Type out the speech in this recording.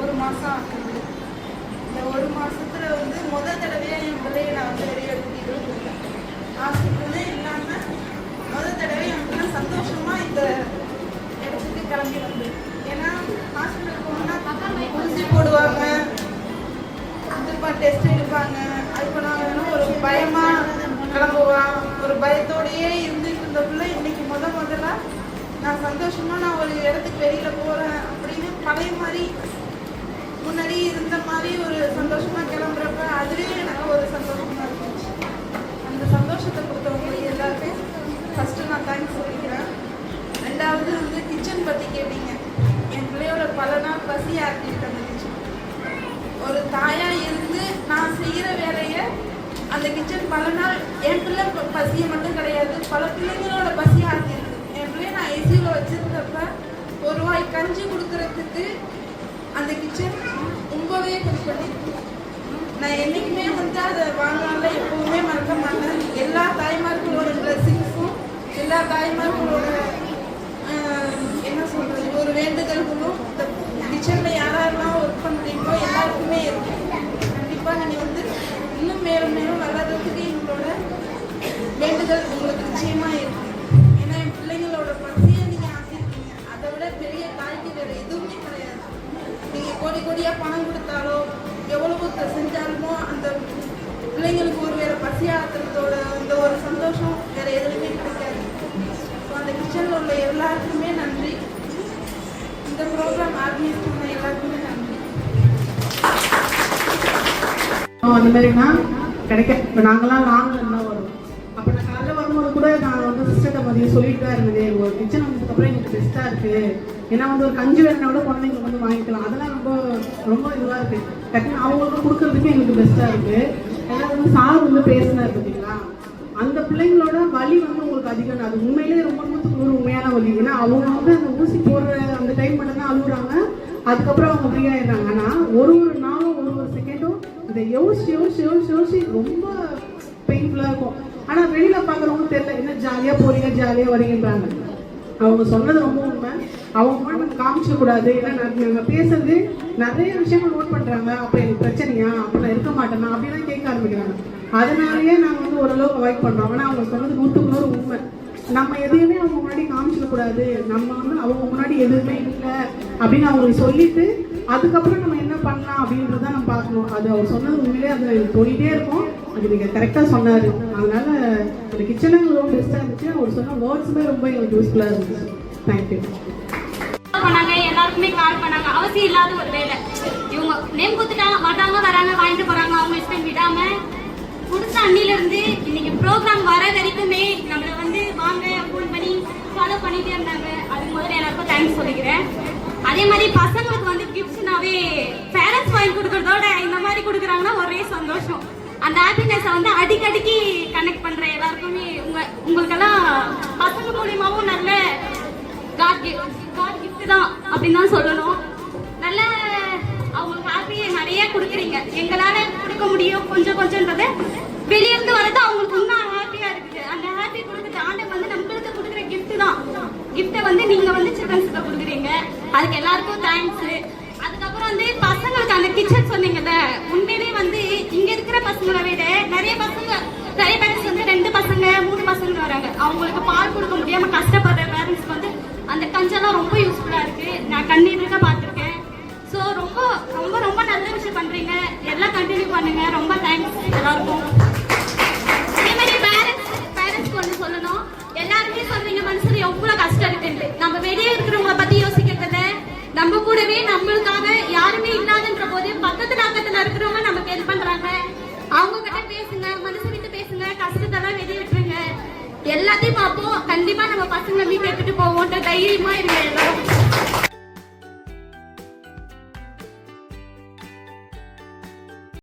1 மாதம் ஆகுது. இந்த 1 மாதத்தில் வந்து முதல் தடவையாக என் பிள்ளையை நான் வந்து வெளியே எடுத்துக்கிட்டு இருக்கேன். ஹாஸ்பிட்டலே இல்லாமல் முதல் தடவை என் பிள்ளை சந்தோஷமாக இந்த இடத்துக்கு கிளம்பி வந்து. ஏன்னா ஹாஸ்பிட்டலுக்கு போனால் ஊசி போடுவாங்க, டெஸ்ட் எடுப்பாங்க. இப்போ நான் ஒரு பயமாக கிளம்புவான், ஒரு பயத்தோடையே இருந்துட்டு இருந்த பிள்ளை இன்னைக்கு முதல்ல நான் சந்தோஷமாக நான் ஒரு இடத்துக்கு வெளியில் போகிறேன் அப்படின்னு பழைய மாதிரி முன்னாடி இருந்த மாதிரி ஒரு சந்தோஷமாக கிளம்புறப்ப அதுவே எனக்கு ஒரு சந்தோஷமாக இருந்துச்சு. அந்த சந்தோஷத்தை கொடுத்தவங்களுக்கு எல்லாருமே ஃபஸ்ட்டு நான் தேங்க்ஸ் சொல்லிக்கிறேன். ரெண்டாவது வந்து கிச்சன் பற்றி கேட்டீங்க. என் பிள்ளையோட பல நாள் பசி ஆக்கிட்டு இருந்துச்சு. ஒரு தாயாக இருந்து நான் செய்கிற வேலையை அந்த கிச்சன் பல நாள் என் பிள்ளை பசியை மட்டும் கிடையாது, பல பிள்ளைங்களோட பசியை ஆக்கியிருக்கு. என் பிள்ளைய நான் ஐசியூவில் வச்சுருந்தப்ப ஒரு வாய் கஞ்சி கொடுக்குறதுக்கு அந்த கிச்சன் ரொம்பவே ஹெல்ப் பண்ணியிருக்கு. நான் என்றைக்குமே வந்து அதை வாழ்நாளில் எப்போவுமே மறக்க மாட்டேன். எல்லா தாய்மார்களோட பிளஸிங்ஸும் எல்லா தாய்மார்களோட என்ன சொல்கிறது ஒரு வேண்டுதல்களும் இந்த கிச்சனில் யாரெல்லாம் ஒர்க் பண்ணுறீங்களோ எல்லாருக்குமே இருக்கு. கண்டிப்பாக நீங்கள் வந்து இன்னும் மேலும் மேலும் வளர்கிறதுக்கு எங்களோட வேண்டுதல் உங்களுக்கு நிச்சயமாக இருக்கு. ஏன்னா என் பிள்ளைங்களோட பசியை நீங்கள் ஆக்கியிருக்கீங்க. அதை விட பெரிய தாய்க்கு வேறு எதுவுமே கிடையாது. நீங்கள் கோடி கோடியாக பணம் கொடுத்தாலோ எவ்வளவோ செஞ்சாலுமோ அந்த பிள்ளைங்களுக்கு ஒரு வேறு பசி ஆத்துறதோட அந்த ஒரு சந்தோஷம் வேறு எதுவுமே கிடைக்காது. ஸோ அந்த கிச்சனில் உள்ள எல்லாருக்குமே நன்றி. இந்த ப்ரோக்ராம் ஆர்கனைஸ் பண்ண எல்லாருக்குமே நன்றி. அந்த மாதிரினா கிடைக்க இப்போ நாங்களாம் லாங்கில் இருந்தால் வரும். அப்போ நான் காலையில் வரும்போது கூட நான் வந்து சிஸ்டர்கிட்ட மதியம் சொல்லிட்டு தான் இருந்தது, ஒரு கிச்சன் வந்ததுக்கப்புறம் எங்களுக்கு பெஸ்ட்டாக இருக்குது. ஏன்னா வந்து ஒரு கஞ்சி வேணுன்னா கூட குழந்தைங்களுக்கு வந்து வாங்கிக்கலாம். அதெல்லாம் ரொம்ப ரொம்ப இதுவாக இருக்குது. டக்குன்னு அவங்களுக்கு கொடுக்குறதுக்கு எங்களுக்கு பெஸ்ட்டாக இருக்குது. ஏன்னா வந்து சார் வந்து பேசினார் பார்த்தீங்களா, அந்த பிள்ளைங்களோட வலி வந்து உங்களுக்கு அதிகம். அது உண்மையிலே ரொம்ப ஒரு உண்மையான வலி. ஏன்னா அவங்க வந்து அந்த ஊசி போடுற அந்த டைம் மட்டும்தான் அழுகுறாங்க, அதுக்கப்புறம் அவங்க ஃப்ரீ ஆயிடுறாங்க. ஆனால் ஒரு நாளும் ஒரு செகண்டும் இதை யோசிச்சு ரொம்ப பெயின்ஃபுல்லாக இருக்கும். ஆனால் வெளியில் பார்க்குறவங்க தெரியல, என்ன ஜாலியாக போறீங்க ஜாலியாக வரீங்கன்றாங்க. அவங்க சொன்னது ரொம்ப உண்மை. அவங்க கூட நம்ம காமிச்சக்கூடாது. ஏன்னா நாங்கள் பேசுறது நிறைய விஷயங்கள் நோட் பண்ணுறாங்க. அப்போ எனக்கு பிரச்சனையா, அப்போ நான் இருக்க மாட்டேன்னா அப்படிலாம் கேட்க ஆரம்பிக்கிறாங்க. அதனாலேயே நாங்கள் வந்து ஓரளவுக்கு அவாய்ட் பண்ணுறோம். ஆனால் அவங்க சொன்னது 100% உண்மை. நம்ம எதையுமே அவங்க முன்னாடி காமிச்சிடக்கூடாது. நம்ம வந்து அவங்க முன்னாடி எதுவுமே இல்லை அப்படின்னு அவங்களுக்கு சொல்லிட்டு அதுக்கப்புறம் நம்ம என்ன பண்ணலாம் அப்படின்றத நம்ம பார்க்கணும். அது அவர் சொன்னது உண்மையிலே அது தோண்டிகிட்டே இருக்கும். அது நீங்கள் கரெக்டாக சொன்னார். அதனால அந்த கிச்சனும் ரொம்ப பெஸ்ட்டாக இருந்துச்சு. அவர் சொன்ன வேர்ட்ஸுமே ரொம்ப எங்களுக்கு யூஸ்ஃபுல்லாக இருந்துச்சு. தேங்க்யூ. பண்ணாங்க, எல்லாருக்குமே கால் பண்ணாங்க. அவசியம் இல்லாத ஒரு வேலை. இவங்க நேம் கொடுத்துட்டாங்க, மாட்டாங்க, வராங்க, வாங்கிட்டு போறாங்க. அவங்க இஷ்டம் விடாம கொடுத்த அண்ணில இருந்து இன்னைக்கு ப்ரோக்ராம் வர வரைக்குமே நம்மள வந்து வாங்க ஃபோன் பண்ணி ஃபாலோ பண்ணிட்டே இருந்தாங்க. அதுக்கு முதல்ல எல்லாருக்கும் தேங்க்ஸ் சொல்லிக்கிறேன். அதே மாதிரி பசங்களுக்கு வந்து கிஃப்ட்ஸ்னாவே பேரண்ட்ஸ் வாங்கி கொடுக்கறதோட இந்த மாதிரி கொடுக்குறாங்கன்னா ஒரே சந்தோஷம். அந்த ஹாப்பினஸை வந்து அடிக்கடிக்கு கனெக்ட் பண்ற எல்லாருக்குமே உங்களுக்கெல்லாம் பசங்க மூலியமாவும் நல்ல காட் கிஃப்ட் தான் அப்படின்னு தான் சொல்லணும். நல்ல அவங்களுக்கு ஹாப்பியை நிறைய கொடுக்குறீங்க. எங்களால கொடுக்க முடியும் கொஞ்சம்ன்றத வெளியிருந்து வரது அவங்களுக்கு இன்னும் ஹாப்பியா இருக்குது. அந்த ஹாப்பி கொடுக்குறது ஆண்டை வந்து நம்மளுக்கு கொடுக்குற கிஃப்ட் தான். கிஃப்ட்டை வந்து நீங்க வந்து சில்ட்ரன்ஸ்க்கு கொடுக்குறீங்க. அதுக்கு எல்லாருக்கும் தேங்க்ஸ். அதுக்கப்புறம் வந்து பசங்களுக்கு அந்த கிச்சன் சொன்னீங்கல்ல, உண்மையிலே வந்து இங்க இருக்கிற பசங்களை விட நிறைய பேரண்ட்ஸ் வந்து 2 பசங்க 3 பசங்க வராங்க. அவங்களுக்கு பால் கொடுக்க முடியாம கஷ்டப்படுற பேரண்ட்ஸ்க்கு வந்து அந்த கஞ்செல்லாம் ரொம்ப யூஸ்ஃபுல்லா இருக்கு. நான் கண்ணீருக்கு பார்த்துருக்கேன். ஸோ ரொம்ப ரொம்ப ரொம்ப நல்ல விஷயம் பண்றீங்க. எல்லாம் கண்டினியூ பண்ணுங்க. ரொம்ப தேங்க்ஸ் எல்லாருக்கும். அதே மாதிரி பேரண்ட்ஸ்க்கு ஒன்று சொல்லணும். எல்லாருமே சொல்றீங்க மனசுல எவ்வளவு கஷ்டம் இருக்குன்னு. நம்ம வெளியே இருக்கிறவங்கள பத்தி யோசிக்கிறத நம்ம கூடவே நம்மளுக்காக யாருமே இல்லாதன்ற போது பக்கத்துல இருக்கிறவங்க நமக்கு ஹெல்ப் பண்றாங்க. அவங்க கிட்ட பேசுங்க, மனசு விட்டு பேசுங்க, கஷ்டத்தெல்லாம் வெளியே விட்டுருங்க. எல்லாத்தையும் பார்ப்போம். கண்டிப்பா நம்ம பசங்களை வீட்டு எடுத்துட்டு போவோம். தைரியமா இருங்க எல்லாரும்.